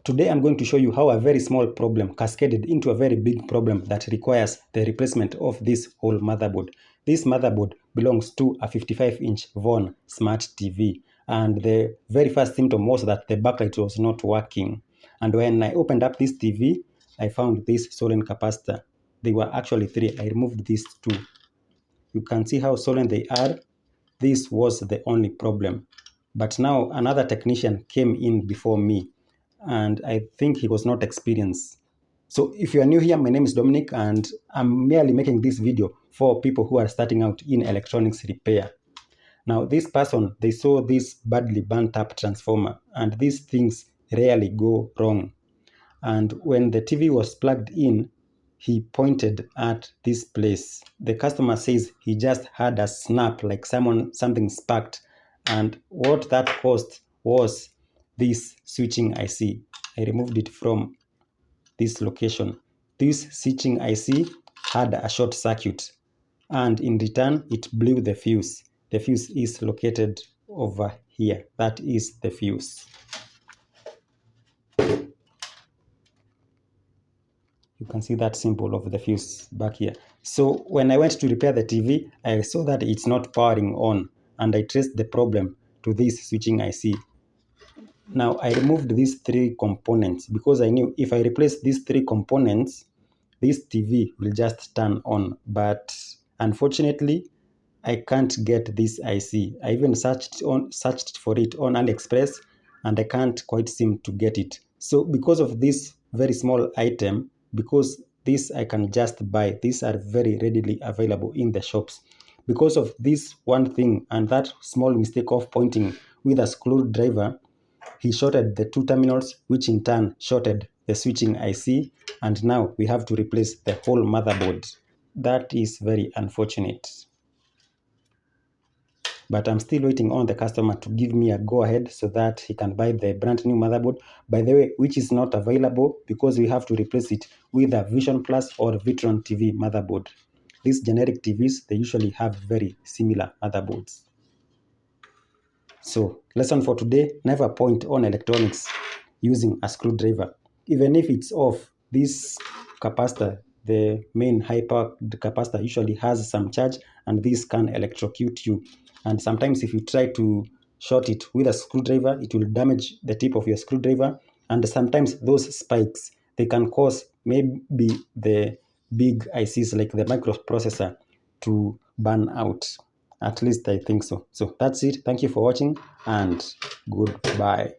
Today I'm going to show you how a very small problem cascaded into a very big problem that requires the replacement of this whole motherboard. This motherboard belongs to a 55-inch Von Smart TV, and the very first symptom was that the backlight was not working. And when I opened up this TV, I found this swollen capacitor. They were actually three. I removed these two. You can see how swollen they are. This was the only problem. But now another technician came in before me, and I think he was not experienced. So if you are new here, my name is Dominic, and I'm merely making this video for people who are starting out in electronics repair. Now this person, they saw this badly burnt up transformer, and these things rarely go wrong. And when the TV was plugged in, he pointed at this place. The customer says he just had a snap, like something sparked. And what that caused was this switching IC. I removed it from this location. This switching IC had a short circuit, and in return, it blew the fuse. The fuse is located over here. That is the fuse. You can see that symbol of the fuse back here. So when I went to repair the TV, I saw that it's not powering on, and I traced the problem to this switching IC. Now I removed these three components because I knew if I replace these three components, this TV will just turn on. But unfortunately, I can't get this IC. I even searched for it on AliExpress, and I can't quite seem to get it. So because of this very small item, because this I can just buy, these are very readily available in the shops. Because of this one thing and that small mistake of pointing with a screwdriver, he shorted the two terminals, which in turn shorted the switching IC, and now we have to replace the whole motherboard. That is very unfortunate. But I'm still waiting on the customer to give me a go-ahead so that he can buy the brand new motherboard, by the way, which is not available because we have to replace it with a Vision Plus or Vitron TV motherboard. These generic TVs, they usually have very similar motherboards. So, lesson for today, never point on electronics using a screwdriver. Even if it's off, this capacitor, the main high power capacitor, usually has some charge, and this can electrocute you. And sometimes if you try to short it with a screwdriver, it will damage the tip of your screwdriver. And sometimes those spikes, they can cause maybe the big ICs like the microprocessor to burn out. At least I think so. So that's it. Thank you for watching, and goodbye.